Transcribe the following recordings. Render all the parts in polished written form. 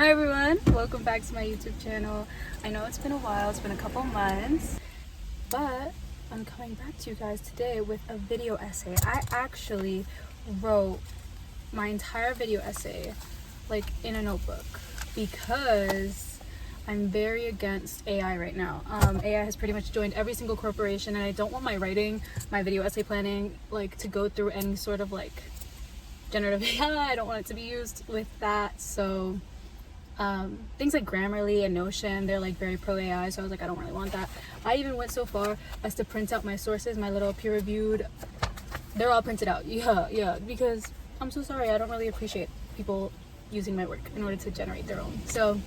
Hi everyone, welcome back to my YouTube channel. I know it's been a while, it's been a couple months, but I'm coming back to you guys today with a video essay. I actually wrote my entire video essay like in a notebook because I'm very against AI right now. AI has pretty much joined every single corporation, and I don't want my writing, my video essay planning, like to go through any sort of like generative AI. I don't want it to be used with that. So things like Grammarly and Notion, they're like very pro AI, so I was like, I don't really want that. I even went so far as to print out my sources, my little peer-reviewed, they're all printed out. Yeah, because I'm so sorry, I don't really appreciate people using my work in order to generate their own. So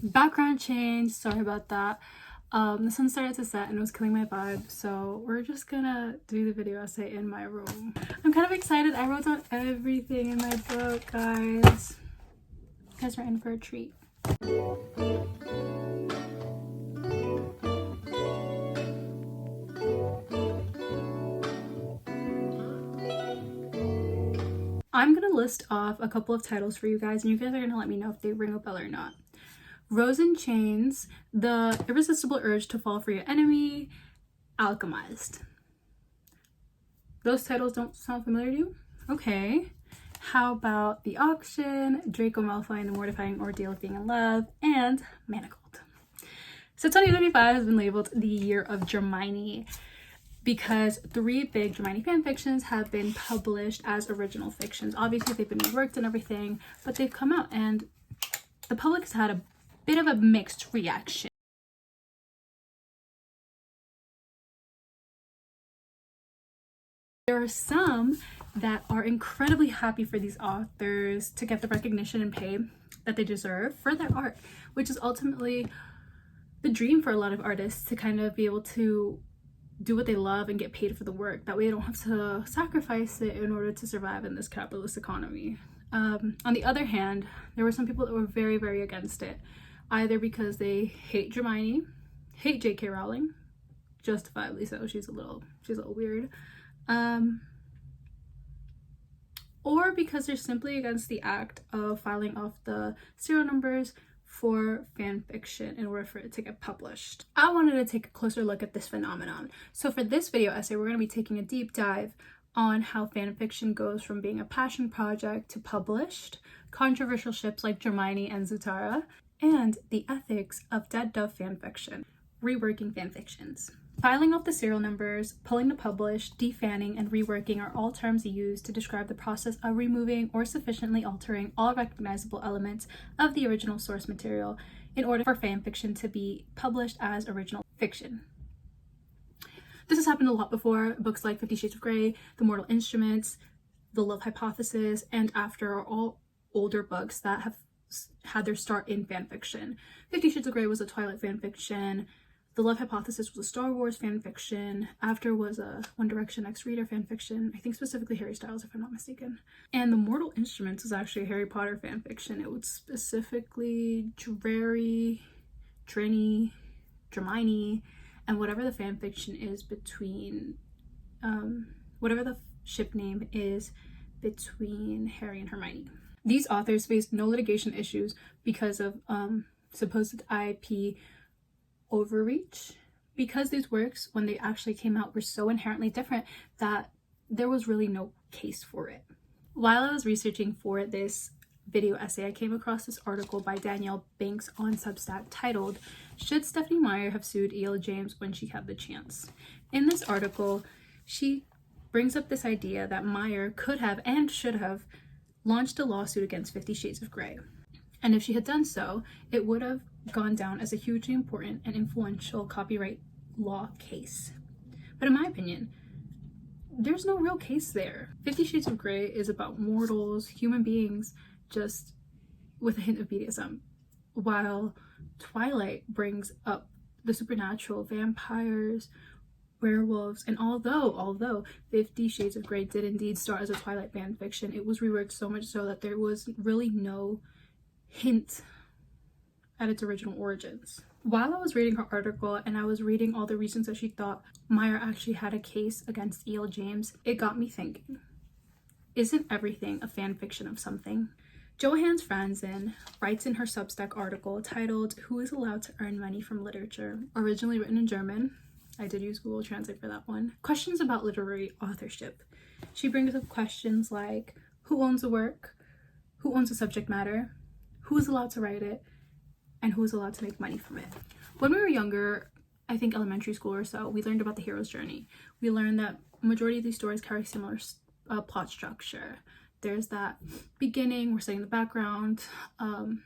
background change, sorry about that. The sun started to set and it was killing my vibe, so we're just gonna do the video essay in my room. I'm kind of excited. I wrote down everything in my book, guys. You guys are in for a treat. I'm gonna list off a couple of titles for you guys, and you guys are gonna let me know if they ring a bell or not. Rose in Chains, The Irresistible Urge to Fall for Your Enemy, Alchemized. Those titles don't sound familiar to you? Okay. How about The Auction, Draco Malfoy and the Mortifying Ordeal of Being in Love, and Manacled. So 2025 has been labeled the year of Dramione because 3 big Dramione fanfictions have been published as original fictions. Obviously they've been reworked and everything, but they've come out and the public has had a bit of a mixed reaction. There are some that are incredibly happy for these authors to get the recognition and pay that they deserve for their art, which is ultimately the dream for a lot of artists, to kind of be able to do what they love and get paid for the work. That way they don't have to sacrifice it in order to survive in this capitalist economy. On the other hand, there were some people that were very, very against it, either because they hate Dramione, hate J.K. Rowling, justifiably so, she's a little weird, or because they're simply against the act of filing off the serial numbers for fan fiction in order for it to get published. I wanted to take a closer look at this phenomenon. So for this video essay, we're going to be taking a deep dive on how fan fiction goes from being a passion project to published, controversial ships like Dramione and Zutara, and the ethics of dead dove fan fiction, reworking fan fictions. Filing off the serial numbers, pulling to publish, defanning, and reworking are all terms used to describe the process of removing or sufficiently altering all recognizable elements of the original source material in order for fan fiction to be published as original fiction. This has happened a lot before. Books like 50 Shades of Grey, The Mortal Instruments, The Love Hypothesis, and After are all older books that have had their start in fan fiction. 50 Shades of Grey was a Twilight fan fiction. The Love Hypothesis was a Star Wars fan fiction. After was a One Direction X Reader fan fiction. I think specifically Harry Styles, if I'm not mistaken. And The Mortal Instruments was actually a Harry Potter fan fiction. It was specifically Drarry, Drenny, Dramione, and whatever the fan fiction is between, whatever the ship name is between Harry and Hermione. These authors faced no litigation issues because of supposed IP overreach, because these works, when they actually came out, were so inherently different that there was really no case for it. While I was researching for this video essay, I came across this article by Danielle Banks on Substack titled, "Should Stephenie Meyer Have Sued E.L. James When She Had the Chance?" In this article, she brings up this idea that Meyer could have and should have launched a lawsuit against 50 Shades of Grey. And if she had done so, it would have gone down as a hugely important and influential copyright law case. But in my opinion, there's no real case there. 50 Shades of Grey is about mortals, human beings, just with a hint of BDSM, while Twilight brings up the supernatural, vampires, werewolves, and although 50 Shades of Grey did indeed start as a Twilight fan fiction, it was reworked so much so that there was really no hint at its original origins. While I was reading her article and I was reading all the reasons that she thought Meyer actually had a case against E.L. James, it got me thinking, isn't everything a fan fiction of something? Johannes Franzen writes in her Substack article titled "Who is Allowed to Earn Money from Literature?" originally written in German. I did use Google Translate for that one. Questions about literary authorship. She brings up questions like who owns the work, who owns the subject matter, who is allowed to write it, and who is allowed to make money from it. When we were younger, I think elementary school or so, we learned about the hero's journey. We learned that majority of these stories carry similar plot structure. There's that beginning, we're setting the background,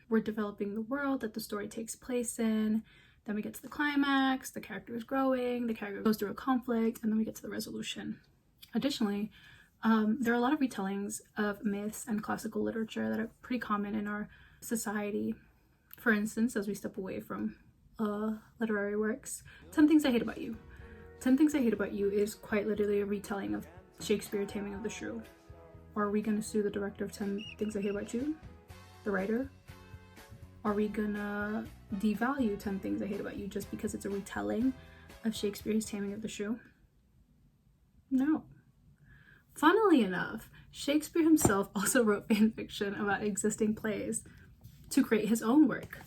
we're developing the world that the story takes place in, then we get to the climax, the character is growing, the character goes through a conflict, and then we get to the resolution. Additionally, there are a lot of retellings of myths and classical literature that are pretty common in our society. For instance, as we step away from literary works, 10 Things I Hate About You. 10 Things I Hate About You is quite literally a retelling of Shakespeare's Taming of the Shrew. Are we gonna sue the director of 10 Things I Hate About You? The writer? Are we gonna devalue 10 Things I Hate About You just because it's a retelling of Shakespeare's Taming of the Shrew? No. Funnily enough, Shakespeare himself also wrote fan fiction about existing plays to create his own work,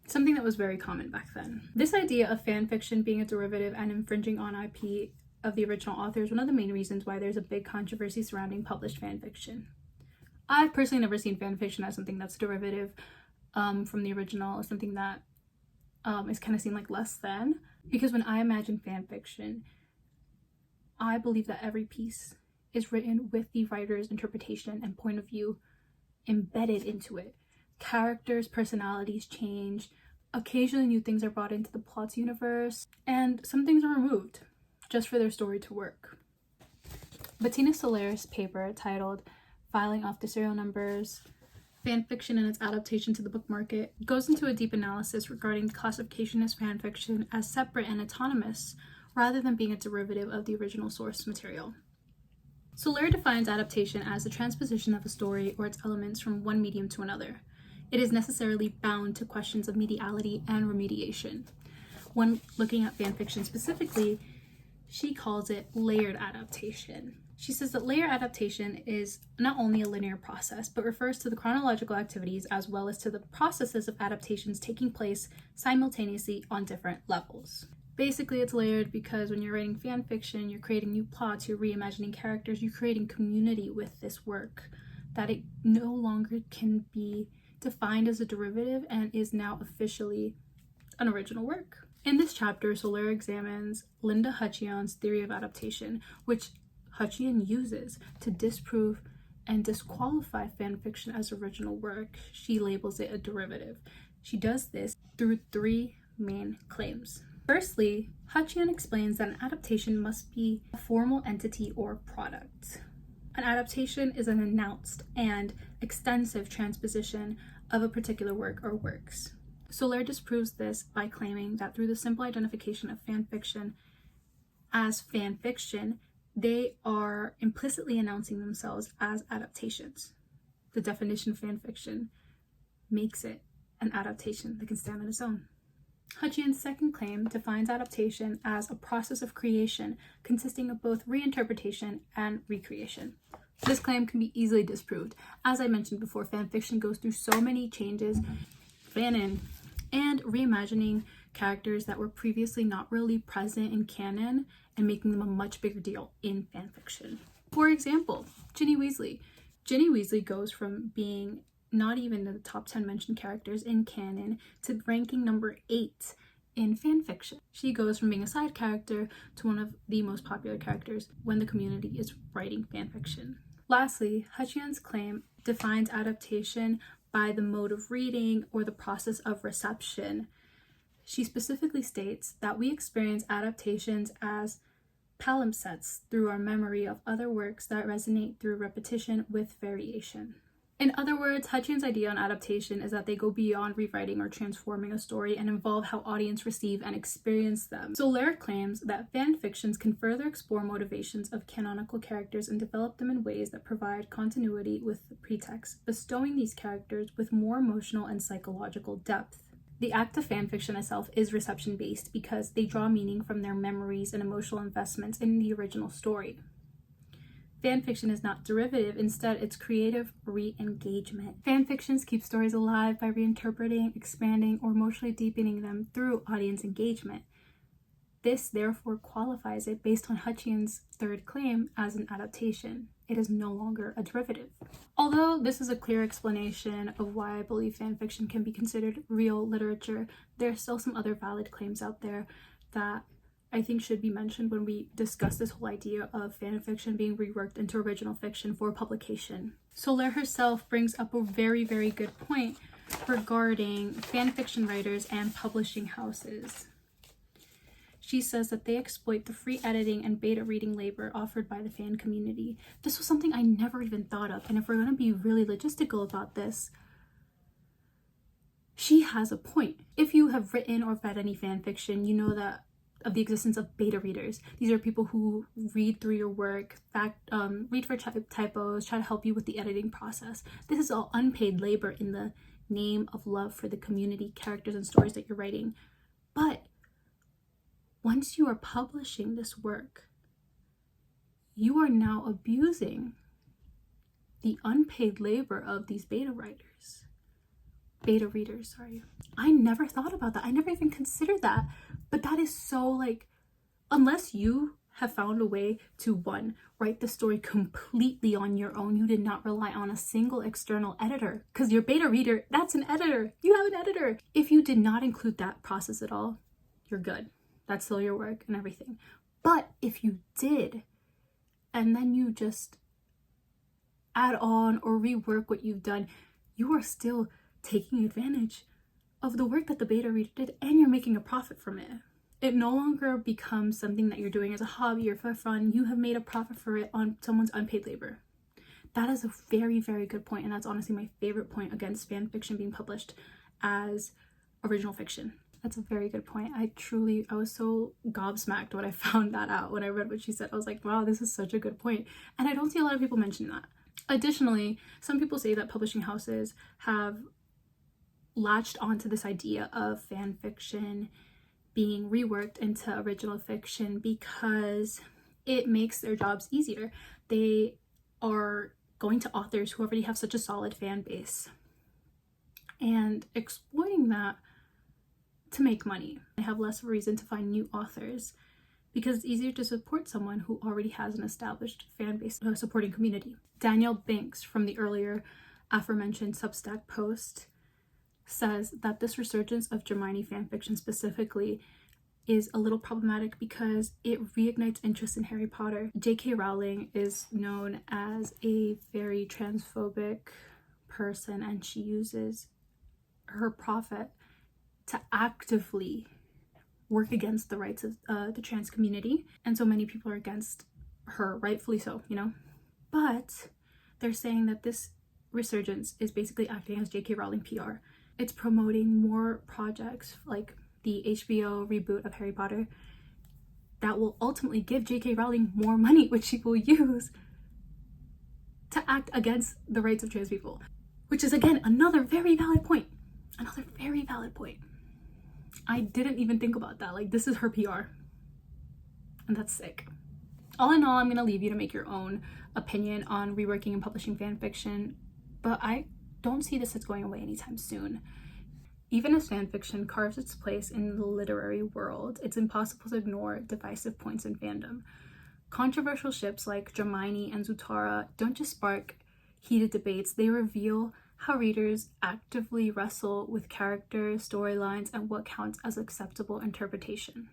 something that was very common back then. This idea of fan fiction being a derivative and infringing on IP of the original author is one of the main reasons why there's a big controversy surrounding published fan fiction. I've personally never seen fan fiction as something that's derivative from the original, something that is kind of seen like less than, because when I imagine fan fiction, I believe that every piece is written with the writer's interpretation and point of view embedded into it. Characters' personalities change, occasionally new things are brought into the plot's universe, and some things are removed just for their story to work. Bettina Soler's paper titled "Filing Off the Serial Numbers, Fanfiction and its Adaptation to the Book Market" goes into a deep analysis regarding classification as fanfiction as separate and autonomous rather than being a derivative of the original source material. Soler defines adaptation as the transposition of a story or its elements from one medium to another. It is necessarily bound to questions of mediality and remediation. When looking at fanfiction specifically, she calls it layered adaptation. She says that layer adaptation is not only a linear process, but refers to the chronological activities as well as to the processes of adaptations taking place simultaneously on different levels. Basically, it's layered because when you're writing fan fiction, you're creating new plots, you're reimagining characters, you're creating community with this work, that it no longer can be defined as a derivative and is now officially an original work. In this chapter, Soler examines Linda Hutchion's theory of adaptation, which Hutchion uses to disprove and disqualify fan fiction as original work. She labels it a derivative. She does this through three main claims. Firstly, Hutchion explains that an adaptation must be a formal entity or product. An adaptation is an announced and extensive transposition of a particular work or works. Soler disproves this by claiming that through the simple identification of fan fiction as fan fiction, they are implicitly announcing themselves as adaptations. The definition of fan fiction makes it an adaptation that can stand on its own. Hutchion's second claim defines adaptation as a process of creation consisting of both reinterpretation and recreation. This claim can be easily disproved. As I mentioned before, fan fiction goes through so many changes, fanon, and reimagining characters that were previously not really present in canon and making them a much bigger deal in fan fiction. For example, Ginny Weasley. Ginny Weasley goes from being not even in the top 10 mentioned characters in canon to ranking number 8 in fanfiction. She goes from being a side character to one of the most popular characters when the community is writing fanfiction. Lastly, Hutchion's claim defines adaptation by the mode of reading or the process of reception. She specifically states that we experience adaptations as palimpsests through our memory of other works that resonate through repetition with variation. In other words, Hutchion's idea on adaptation is that they go beyond rewriting or transforming a story and involve how audience receive and experience them. Soler claims that fan fictions can further explore motivations of canonical characters and develop them in ways that provide continuity with the pretext, bestowing these characters with more emotional and psychological depth. The act of fan fiction itself is reception-based because they draw meaning from their memories and emotional investments in the original story. Fanfiction is not derivative, instead it's creative re-engagement. Fanfictions keep stories alive by reinterpreting, expanding, or emotionally deepening them through audience engagement. This therefore qualifies it, based on Hutchinson's third claim, as an adaptation. It is no longer a derivative. Although this is a clear explanation of why I believe fanfiction can be considered real literature, there are still some other valid claims out there that I think should be mentioned when we discuss this whole idea of fanfiction being reworked into original fiction for publication. Soler herself brings up a very, very good point regarding fanfiction writers and publishing houses. She says that they exploit the free editing and beta reading labor offered by the fan community. This was something I never even thought of, and if we're going to be really logistical about this, she has a point. If you have written or read any fan fiction, you know that of the existence of beta readers. These are people who read through your work, read for typos, try to help you with the editing process. This is all unpaid labor in the name of love for the community, characters, and stories that you're writing. But once you are publishing this work, you are now abusing the unpaid labor of these beta readers. I never thought about that. I never even considered that. But that is so, like, unless you have found a way to, one, write the story completely on your own, you did not rely on a single external editor, because your beta reader, that's an editor. You have an editor. If you did not include that process at all, you're good. That's still your work and everything. But if you did, and then you just add on or rework what you've done, you are still taking advantage of the work that the beta reader did, and you're making a profit from it. It no longer becomes something that you're doing as a hobby or for fun. You have made a profit for it on someone's unpaid labor. That is a very, very good point, and that's honestly my favorite point against fan fiction being published as original fiction. That's a very good point. I was so gobsmacked when I found that out. When I read what she said, I was like, wow, this is such a good point. And I don't see a lot of people mention that. Additionally, some people say that publishing houses have latched onto this idea of fan fiction being reworked into original fiction because it makes their jobs easier. They are going to authors who already have such a solid fan base and exploiting that to make money. They have less of a reason to find new authors because it's easier to support someone who already has an established fan base supporting community. Danielle Binks from the earlier aforementioned Substack post says that this resurgence of Dramione fanfiction specifically is a little problematic because it reignites interest in Harry Potter. J.K. Rowling is known as a very transphobic person, and she uses her profit to actively work against the rights of the trans community, and so many people are against her, rightfully so, you know. But they're saying that this resurgence is basically acting as J.K. Rowling PR. It's promoting more projects like the HBO reboot of Harry Potter that will ultimately give J.K. Rowling more money, which she will use to act against the rights of trans people, which is again another very valid point. I didn't even think about that. Like, this is her PR, and that's sick. All in all, I'm gonna leave you to make your own opinion on reworking and publishing fan fiction, but I don't see this as going away anytime soon. Even as fan fiction carves its place in the literary world, it's impossible to ignore divisive points in fandom. Controversial ships like Dramione and Zutara don't just spark heated debates, they reveal how readers actively wrestle with characters, storylines, and what counts as acceptable interpretation.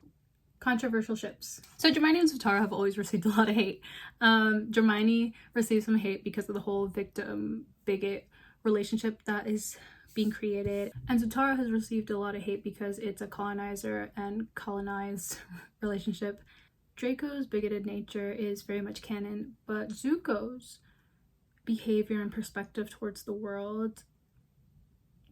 Controversial ships. So Dramione and Zutara have always received a lot of hate. Dramione received some hate because of the whole victim-bigot relationship that is being created, and Zutara has received a lot of hate because it's a colonizer and colonized relationship. Draco's bigoted nature is very much canon, but Zuko's behavior and perspective towards the world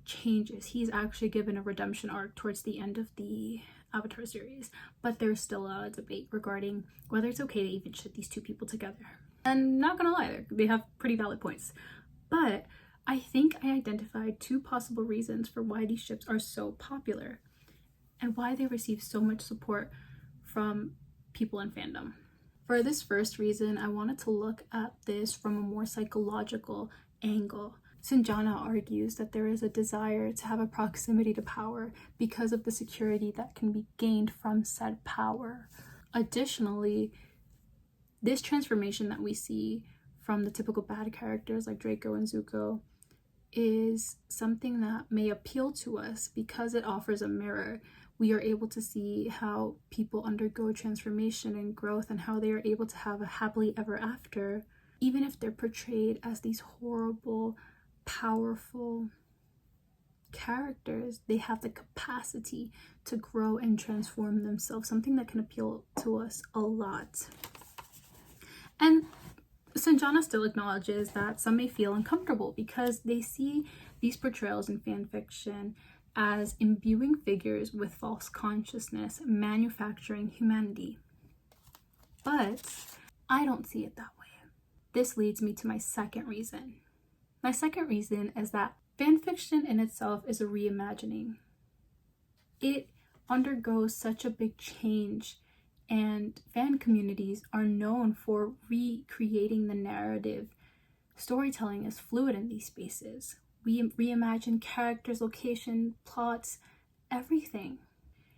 changes. He's actually given a redemption arc towards the end of the Avatar series, but there's still a debate regarding whether it's okay to even ship these two people together. And not gonna lie, they have pretty valid points, but I think I identified two possible reasons for why these ships are so popular and why they receive so much support from people in fandom. For this first reason, I wanted to look at this from a more psychological angle. Sanjana argues that there is a desire to have a proximity to power because of the security that can be gained from said power. Additionally, this transformation that we see from the typical bad characters like Draco and Zuko is something that may appeal to us because it offers a mirror. We are able to see how people undergo transformation and growth and how they are able to have a happily ever after, even if they're portrayed as these horrible, powerful characters. They have the capacity to grow and transform themselves, something that can appeal to us a lot. And Sanjana still acknowledges that some may feel uncomfortable because they see these portrayals in fan fiction as imbuing figures with false consciousness, manufacturing humanity. But I don't see it that way. This leads me to my second reason. My second reason is that fanfiction in itself is a reimagining. It undergoes such a big change, and fan communities are known for recreating the narrative. Storytelling is fluid in these spaces. We reimagine characters, location, plots, everything.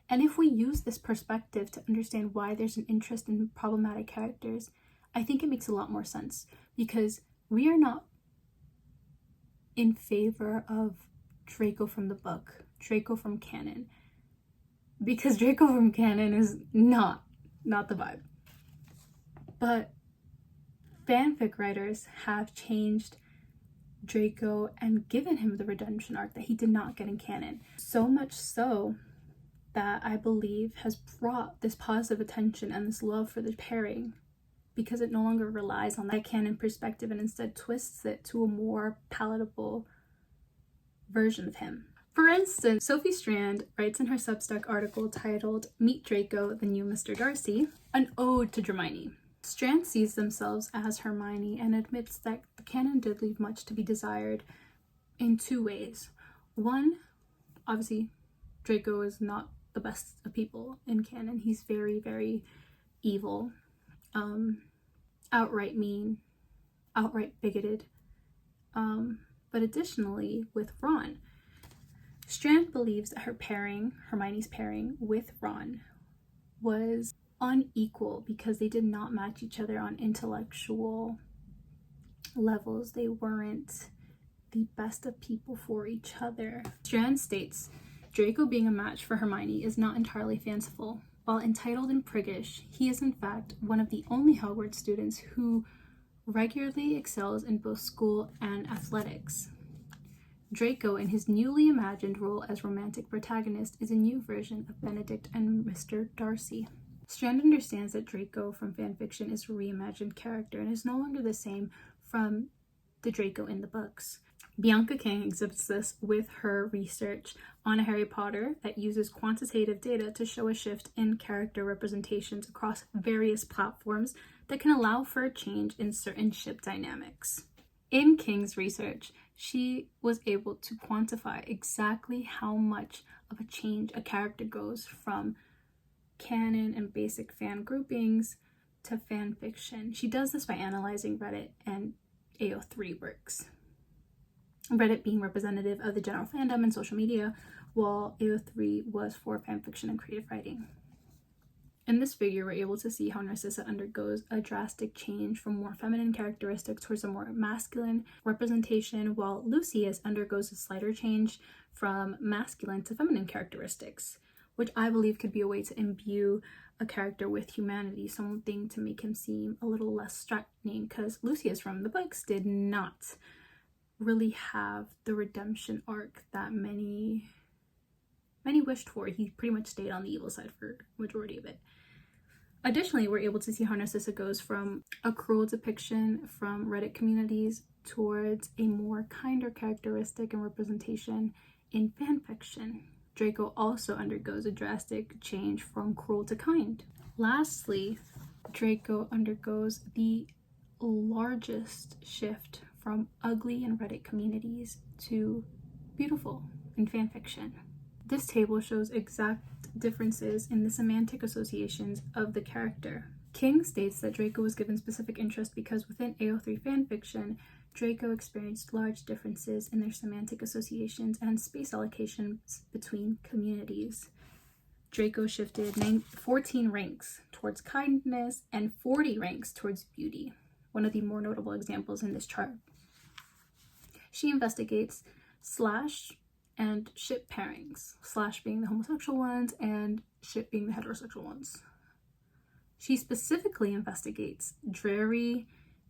And if we use this perspective to understand why there's an interest in problematic characters, I think it makes a lot more sense, because we are not in favor of Draco from the book, Draco from canon, because Draco from canon is not the vibe. But fanfic writers have changed Draco and given him the redemption arc that he did not get in canon. So much so that I believe has brought this positive attention and this love for the pairing, because it no longer relies on that canon perspective and instead twists it to a more palatable version of him. For instance, Sophie Strand writes in her Substack article titled "Meet Draco, the New Mr. Darcy," an ode to Dramione. Strand sees themselves as Hermione and admits that the canon did leave much to be desired in two ways. One, obviously, Draco is not the best of people in canon. He's very, very evil, outright mean, outright bigoted. But additionally, with Ron, Strand believes that Hermione's pairing with Ron, was unequal because they did not match each other on intellectual levels. They weren't the best of people for each other. Strand states, Draco being a match for Hermione is not entirely fanciful. While entitled and priggish, he is in fact one of the only Hogwarts students who regularly excels in both school and athletics. Draco, in his newly imagined role as romantic protagonist, is a new version of Benedict and Mr. Darcy. Strand understands that Draco from fanfiction is a reimagined character and is no longer the same from the Draco in the books. Bianca Kang exhibits this with her research on Harry Potter that uses quantitative data to show a shift in character representations across various platforms that can allow for a change in certain ship dynamics. In King's research, she was able to quantify exactly how much of a change a character goes from canon and basic fan groupings to fan fiction. She does this by analyzing Reddit and AO3 works. Reddit being representative of the general fandom and social media, while AO3 was for fanfiction and creative writing. In this figure, we're able to see how Narcissa undergoes a drastic change from more feminine characteristics towards a more masculine representation, while Lucius undergoes a slighter change from masculine to feminine characteristics, which I believe could be a way to imbue a character with humanity, something to make him seem a little less threatening, because Lucius from the books did not really have the redemption arc that many wished for. He pretty much stayed on the evil side for the majority of it. Additionally, we're able to see how Narcissa goes from a cruel depiction from Reddit communities towards a more kinder characteristic and representation in fanfiction. Draco also undergoes a drastic change from cruel to kind. Lastly, Draco undergoes the largest shift from ugly in Reddit communities to beautiful in fanfiction. This table shows exact differences in the semantic associations of the character. King states that Draco was given specific interest because within AO3 fanfiction, Draco experienced large differences in their semantic associations and space allocations between communities. Draco shifted 14 ranks towards kindness and 40 ranks towards beauty, one of the more notable examples in this chart. She investigates slash and ship pairings, slash being the homosexual ones and ship being the heterosexual ones. She specifically investigates Drari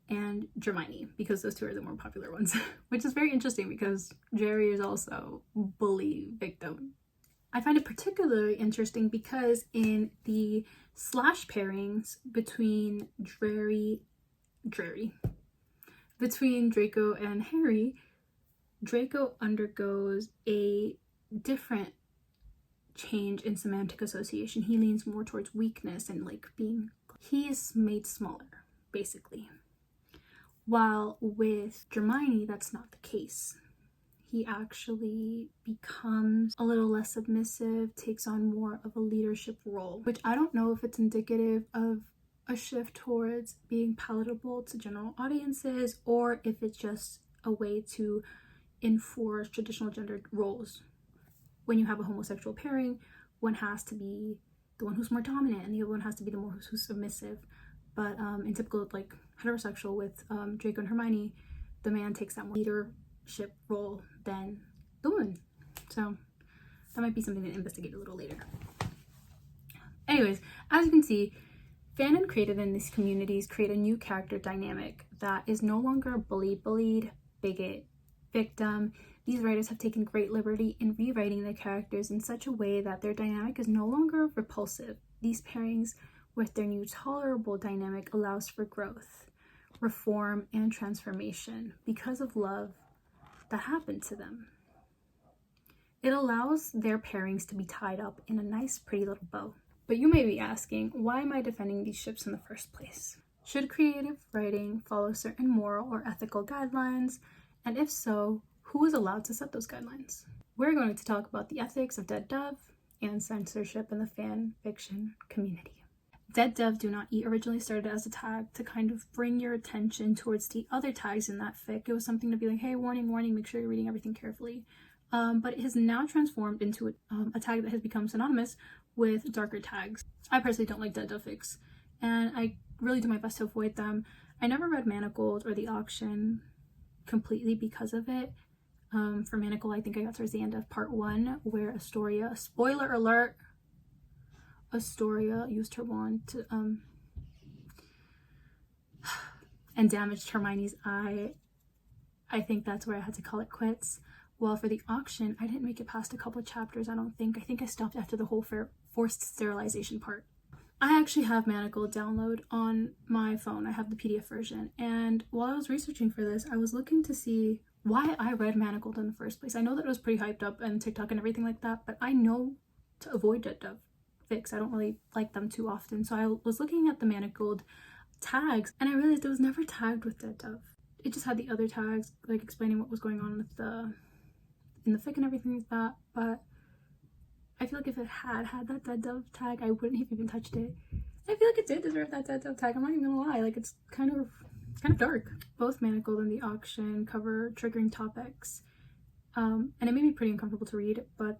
and Dramione because those two are the more popular ones, which is very interesting because Drari is also bully victim. I find it particularly interesting because in the slash pairings between between Draco and Harry, Draco undergoes a different change in semantic association. He leans more towards weakness and he's made smaller, basically. While with Dramione, that's not the case. He actually becomes a little less submissive, takes on more of a leadership role, which I don't know if it's indicative of a shift towards being palatable to general audiences or if it's just a way to enforce traditional gendered roles. When you have a homosexual pairing, one has to be the one who's more dominant and the other one has to be the one who's submissive. But in typical heterosexual with Draco and Hermione, the man takes that more leadership role than the woman. So that might be something to investigate a little later. Anyways, as you can see, fandom created in these communities create a new character dynamic that is no longer bullied, bigot, victim. These writers have taken great liberty in rewriting their characters in such a way that their dynamic is no longer repulsive. These pairings with their new tolerable dynamic allows for growth, reform, and transformation because of love that happened to them. It allows their pairings to be tied up in a nice, pretty little bow. But you may be asking, why am I defending these ships in the first place? Should creative writing follow certain moral or ethical guidelines? And if so, who is allowed to set those guidelines? We're going to talk about the ethics of dead dove and censorship in the fan fiction community. Dead dove do not eat originally started as a tag to kind of bring your attention towards the other tags in that fic. It was something to be like, hey, warning, make sure you're reading everything carefully. But it has now transformed into a tag that has become synonymous with darker tags. I personally don't like dead dove fics, and I really do my best to avoid them. I never read Manacled or The Auction completely because of it. For Manacled, I think I got towards the end of part 1 where Astoria, spoiler alert, Astoria used her wand to and damaged Hermione's eye. I think that's where I had to call it quits. Well, for The Auction, I didn't make it past a couple of chapters, I don't think. I think I stopped after the whole forced sterilization part. I actually have Manacled download on my phone. I have the PDF version. And while I was researching for this, I was looking to see why I read Manacled in the first place. I know that it was pretty hyped up on TikTok and everything like that, but I know to avoid dead dove fics. I don't really like them too often. So I was looking at the Manacled tags and I realized it was never tagged with dead dove. It just had the other tags, like explaining what was going on with in the fic and everything like that. But I feel like if it had that dead dove tag, I wouldn't have even touched it. I feel like it did deserve that dead dove tag. I'm not even gonna lie. Like, it's kind of dark. Both Manacled and The Auction cover triggering topics, and it made me pretty uncomfortable to read. But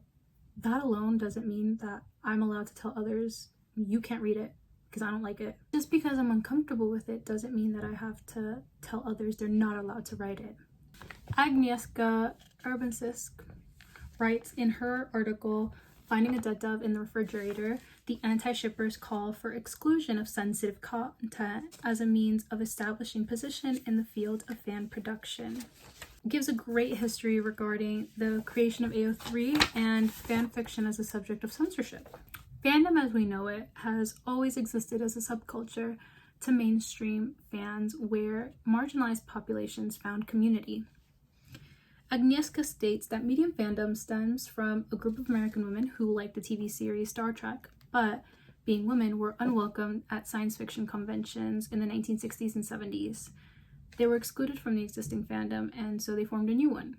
that alone doesn't mean that I'm allowed to tell others you can't read it because I don't like it. Just because I'm uncomfortable with it doesn't mean that I have to tell others they're not allowed to write it. Agnieszka Urbanczyk writes in her article, Finding a Dead Dove in the Refrigerator, the anti-shippers call for exclusion of sensitive content as a means of establishing position in the field of fan production. It gives a great history regarding the creation of AO3 and fan fiction as a subject of censorship. Fandom as we know it has always existed as a subculture to mainstream fans where marginalized populations found community. Agnieszka states that medium fandom stems from a group of American women who liked the TV series Star Trek, but being women were unwelcome at science fiction conventions in the 1960s and 70s. They were excluded from the existing fandom, and so they formed a new one,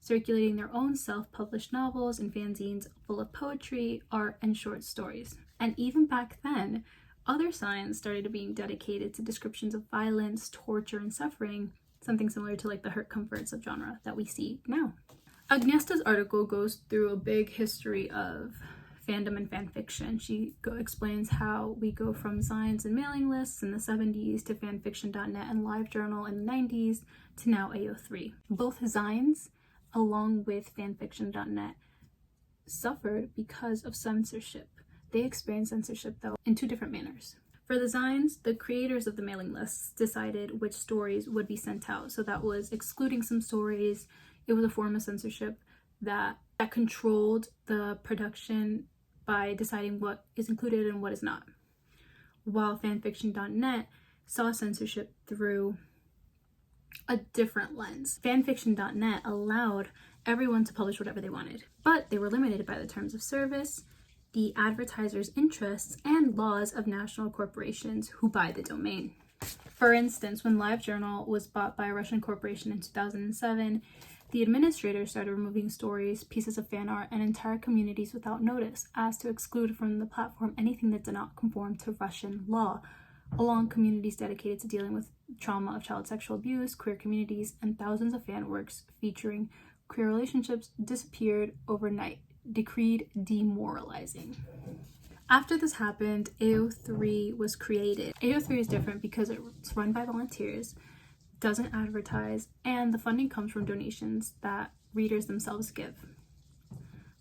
circulating their own self-published novels and fanzines full of poetry, art, and short stories. And even back then, Other signs started being dedicated to descriptions of violence, torture, and suffering, something similar to like the hurt comfort subgenre that we see now. Agnieszka's article goes through a big history of fandom and fanfiction. She explains how we go from zines and mailing lists in the 70s to fanfiction.net and LiveJournal in the 90s to now AO3. Both zines, along with fanfiction.net, suffered because of censorship. They experienced censorship, though, in two different manners. For the zines, the creators of the mailing lists decided which stories would be sent out. So that was excluding some stories. It was a form of censorship that controlled the production by deciding what is included and what is not. While fanfiction.net saw censorship through a different lens. Fanfiction.net allowed everyone to publish whatever they wanted, but they were limited by the terms of service, the advertisers' interests, and laws of national corporations who buy the domain. For instance, when LiveJournal was bought by a Russian corporation in 2007, the administrators started removing stories, pieces of fan art, and entire communities without notice, as to exclude from the platform anything that did not conform to Russian law, along communities dedicated to dealing with trauma of child sexual abuse, queer communities, and thousands of fan works featuring queer relationships disappeared overnight, decreed demoralizing. After this happened, AO3 was created. AO3 is different because it's run by volunteers, doesn't advertise, and the funding comes from donations that readers themselves give.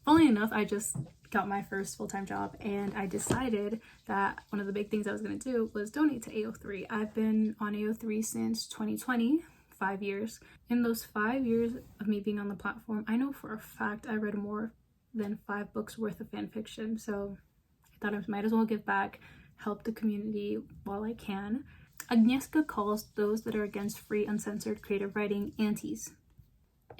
Funnily enough, I just got my first full-time job, and I decided that one of the big things I was going to do was donate to AO3. I've been on AO3 since 2020, 5 years. In those 5 years of me being on the platform, I know for a fact I read more than 5 books worth of fan fiction, so I thought I might as well give back, help the community while I can. Agnieszka calls those that are against free, uncensored creative writing antis.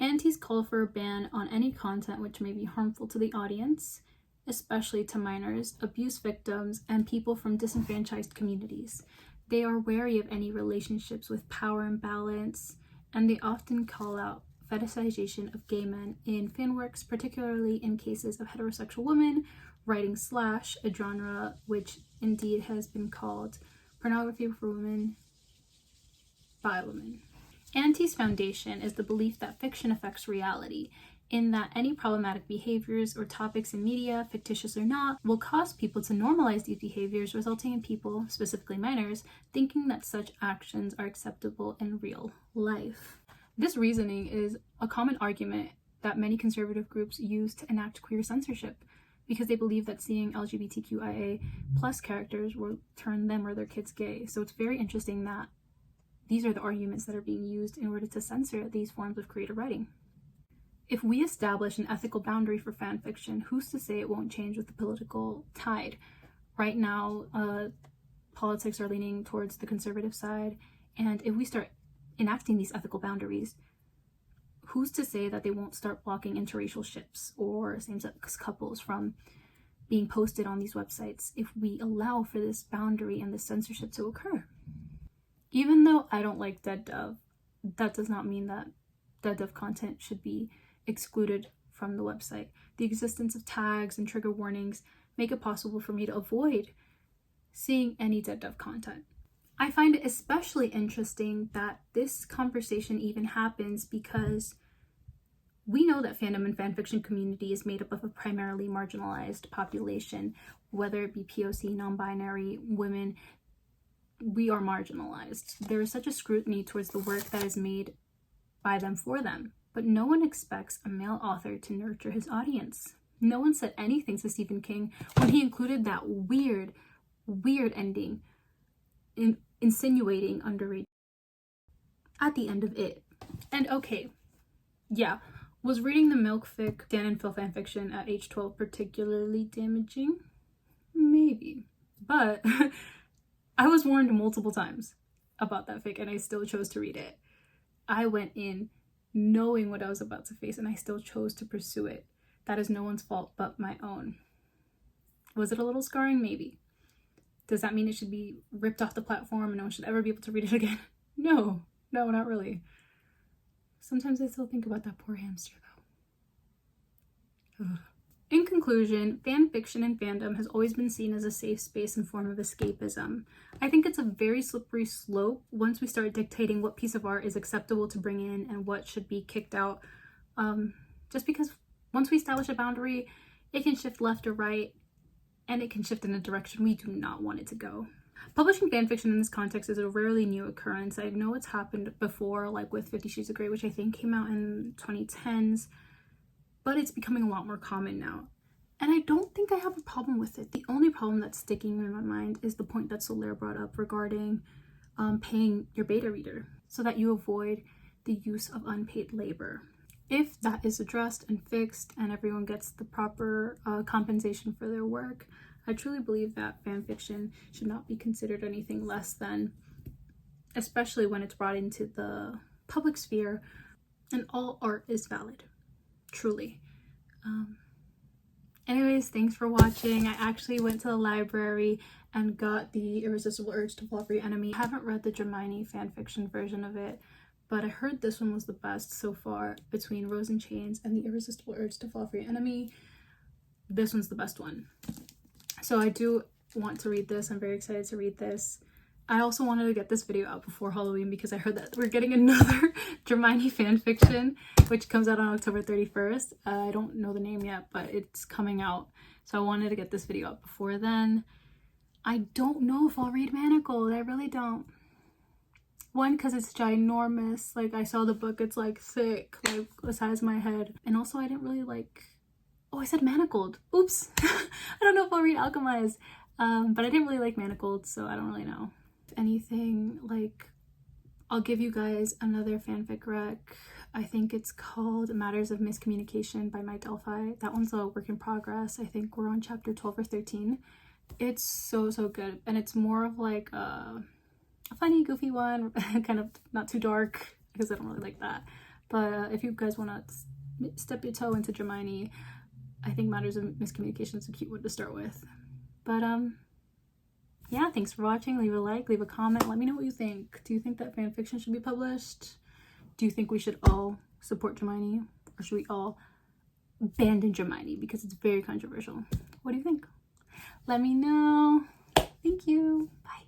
Antis call for a ban on any content which may be harmful to the audience, especially to minors, abuse victims, and people from disenfranchised communities. They are wary of any relationships with power imbalance, and they often call out fetishization of gay men in fan works, particularly in cases of heterosexual women writing slash, a genre which indeed has been called pornography for women by women. Anti's foundation is the belief that fiction affects reality, in that any problematic behaviors or topics in media, fictitious or not, will cause people to normalize these behaviors, resulting in people, specifically minors, thinking that such actions are acceptable in real life. This reasoning is a common argument that many conservative groups use to enact queer censorship, because they believe that seeing LGBTQIA plus characters will turn them or their kids gay. So it's very interesting that these are the arguments that are being used in order to censor these forms of creative writing. If we establish an ethical boundary for fan fiction, who's to say it won't change with the political tide? Right now, politics are leaning towards the conservative side, and if we start enacting these ethical boundaries, who's to say that they won't start blocking interracial ships or same-sex couples from being posted on these websites if we allow for this boundary and this censorship to occur? Even though I don't like dead dove, that does not mean that dead dove content should be excluded from the website. The existence of tags and trigger warnings make it possible for me to avoid seeing any dead dove content. I find it especially interesting that this conversation even happens because we know that fandom and fanfiction community is made up of a primarily marginalized population, whether it be POC, non-binary, women. We are marginalized. There is such a scrutiny towards the work that is made by them for them, but no one expects a male author to nurture his audience. No one said anything to Stephen King when he included that weird ending insinuating underage at the end of it. And okay, yeah, was reading the milk fic Dan and Phil fanfiction at age 12 particularly damaging? Maybe, but I was warned multiple times about that fic and I still chose to read it. I went in knowing what I was about to face and I still chose to pursue it. That is no one's fault but my own. Was it a little scarring? Maybe. Does that mean it should be ripped off the platform and no one should ever be able to read it again? No, not really. Sometimes I still think about that poor hamster though. Ugh. In conclusion, fan fiction and fandom has always been seen as a safe space and form of escapism. I think it's a very slippery slope once we start dictating what piece of art is acceptable to bring in and what should be kicked out. Just because once we establish a boundary, it can shift left or right, and it can shift in a direction we do not want it to go. Publishing fanfiction in this context is a rarely new occurrence. I know it's happened before, like with 50 Shades of Grey, which I think came out in 2010s, but it's becoming a lot more common now. And I don't think I have a problem with it. The only problem that's sticking in my mind is the point that Soler brought up regarding paying your beta reader so that you avoid the use of unpaid labor. If that is addressed and fixed and everyone gets the proper compensation for their work, I truly believe that fanfiction should not be considered anything less than, especially when it's brought into the public sphere, and all art is valid, truly. Anyways, thanks for watching. I actually went to the library and got the Irresistible Urge to Fall for Your Enemy. I haven't read the Dramione fanfiction version of it, but I heard this one was the best so far between Rose and Chains and the Irresistible Urge to Fall for Your Enemy. This one's the best one. So I do want to read this. I'm very excited to read this. I also wanted to get this video out before Halloween because I heard that we're getting another Dramione fanfiction, which comes out on October 31st. I don't know the name yet, but it's coming out. So I wanted to get this video out before then. I don't know if I'll read Manacled. I really don't. One, because it's ginormous. Like, I saw the book, it's like thick, like the size of my head. And also I didn't really like, oh, I said Manacled. Oops. I don't know if I'll read Alchemized. But I didn't really like Manacled, so I don't really know. If anything, like, I'll give you guys another fanfic rec. I think it's called Matters of Miscommunication by My Delphi. That one's a work in progress. I think we're on chapter 12 or 13. It's so good, and it's more of like a funny, goofy one, kind of not too dark because I don't really like that. But if you guys want to step your toe into Dramione, I think Matters of Miscommunication is a cute one to start with. But yeah, thanks for watching. Leave a like, leave a comment, let me know what you think. Do you think that fanfiction should be published? Do you think we should all support Dramione, or should we all abandon Dramione because it's very controversial? What do you think? Let me know. Thank you. Bye.